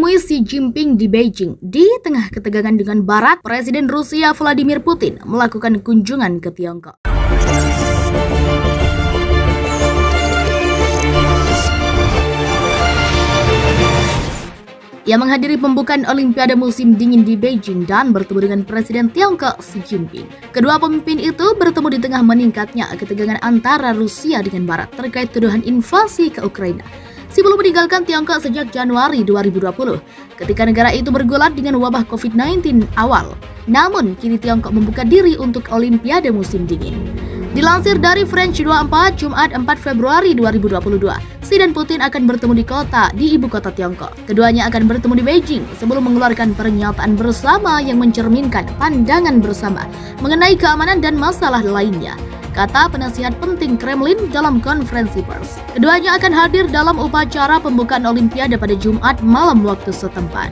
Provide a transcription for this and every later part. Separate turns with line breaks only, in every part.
menemui Xi Jinping di Beijing. Di tengah ketegangan dengan Barat, Presiden Rusia Vladimir Putin melakukan kunjungan ke Tiongkok. Ia menghadiri pembukaan Olimpiade musim dingin di Beijing dan bertemu dengan Presiden Tiongkok Xi Jinping. Kedua pemimpin itu bertemu di tengah meningkatnya ketegangan antara Rusia dengan Barat terkait tuduhan invasi ke Ukraina. Xi belum meninggalkan Tiongkok sejak Januari 2020, ketika negara itu bergulat dengan wabah COVID-19 awal. Namun, kini Tiongkok membuka diri untuk Olimpiade musim dingin. Dilansir dari French 24, Jumat 4 Februari 2022, Xi dan Putin akan bertemu di ibu kota Tiongkok. Keduanya akan bertemu di Beijing sebelum mengeluarkan pernyataan bersama yang mencerminkan pandangan bersama mengenai keamanan dan masalah lainnya, kata penasihat penting Kremlin dalam konferensi pers. Keduanya akan hadir dalam upacara pembukaan Olimpiade pada Jumat malam waktu setempat.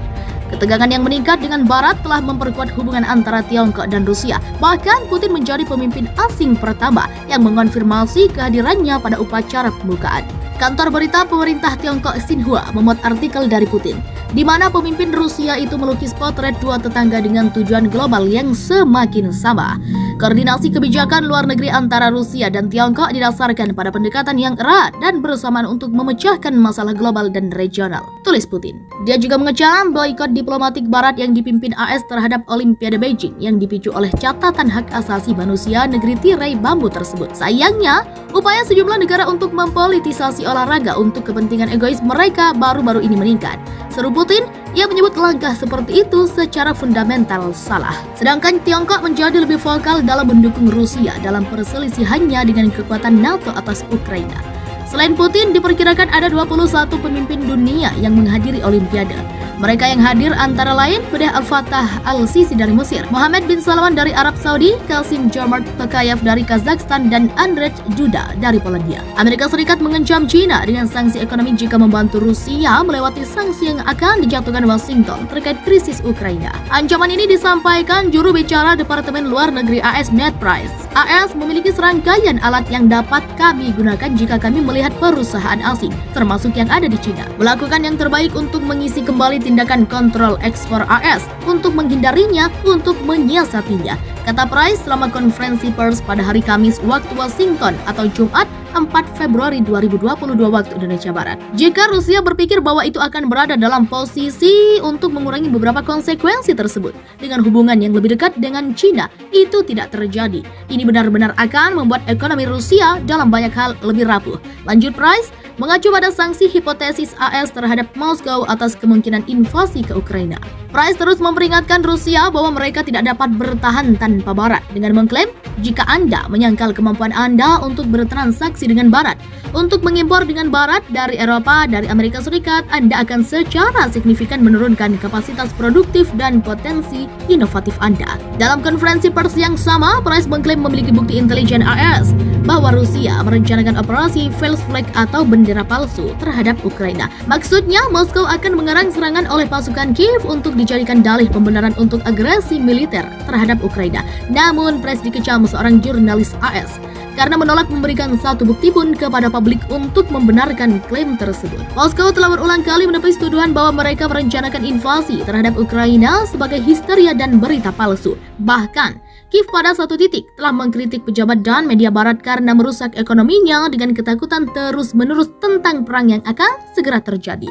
Ketegangan yang meningkat dengan Barat telah memperkuat hubungan antara Tiongkok dan Rusia. Bahkan Putin menjadi pemimpin asing pertama yang mengonfirmasi kehadirannya pada upacara pembukaan. Kantor berita pemerintah Tiongkok Xinhua memuat artikel dari Putin, di mana pemimpin Rusia itu melukis potret dua tetangga dengan tujuan global yang semakin sama. Koordinasi kebijakan luar negeri antara Rusia dan Tiongkok didasarkan pada pendekatan yang erat dan bersamaan untuk memecahkan masalah global dan regional, tulis Putin. Dia juga mengecam boikot diplomatik Barat yang dipimpin AS terhadap Olimpiade Beijing yang dipicu oleh catatan hak asasi manusia negeri tirai bambu tersebut. Sayangnya, upaya sejumlah negara untuk mempolitisasi olahraga untuk kepentingan egois mereka baru-baru ini meningkat. Seru Putin, ia menyebut langkah seperti itu secara fundamental salah. Sedangkan Tiongkok menjadi lebih vokal dalam mendukung Rusia dalam perselisihannya dengan kekuatan NATO atas Ukraina. Selain Putin, diperkirakan ada 21 pemimpin dunia yang menghadiri Olimpiade. Mereka yang hadir antara lain Khudeh Al-Fattah Al-Sisi dari Mesir, Mohammed bin Salman dari Arab Saudi, Kassym-Jomart Tokayev dari Kazakhstan, dan Andrzej Duda dari Polandia. Amerika Serikat mengancam China dengan sanksi ekonomi jika membantu Rusia melewati sanksi yang akan dijatuhkan Washington terkait krisis Ukraina. Ancaman ini disampaikan juru bicara Departemen Luar Negeri AS Ned Price. AS memiliki serangkaian alat yang dapat kami gunakan jika kami melihat perusahaan asing, termasuk yang ada di China, melakukan yang terbaik untuk mengisi kembali tindakan kontrol ekspor AS untuk menghindarinya, untuk menyiasatinya, kata Price selama konferensi pers pada hari Kamis waktu Washington atau Jumat 4 Februari 2022 waktu Indonesia Barat. Jika Rusia berpikir bahwa itu akan berada dalam posisi untuk mengurangi beberapa konsekuensi tersebut dengan hubungan yang lebih dekat dengan China, itu tidak terjadi. Ini benar-benar akan membuat ekonomi Rusia dalam banyak hal lebih rapuh. Lanjut Price, mengacu pada sanksi hipotesis AS terhadap Moskow atas kemungkinan invasi ke Ukraina. Price terus memperingatkan Rusia bahwa mereka tidak dapat bertahan tanpa Barat dengan mengklaim, jika Anda menyangkal kemampuan Anda untuk bertransaksi dengan Barat, untuk mengimpor dengan Barat dari Eropa, dari Amerika Serikat, Anda akan secara signifikan menurunkan kapasitas produktif dan potensi inovatif Anda. Dalam konferensi pers yang sama, Price mengklaim memiliki bukti intelijen AS bahwa Rusia merencanakan operasi false flag atau bendera palsu terhadap Ukraina. Maksudnya, Moskow akan mengerang serangan oleh pasukan Kiev untuk dijadikan dalih pembenaran untuk agresi militer terhadap Ukraina. Namun, Price dikecam seorang jurnalis AS karena menolak memberikan satu bukti pun kepada publik untuk membenarkan klaim tersebut. Moskow telah berulang kali menepis tuduhan bahwa mereka merencanakan invasi terhadap Ukraina sebagai histeria dan berita palsu. Bahkan, Kiev pada satu titik telah mengkritik pejabat dan media Barat karena merusak ekonominya dengan ketakutan terus-menerus tentang perang yang akan segera terjadi.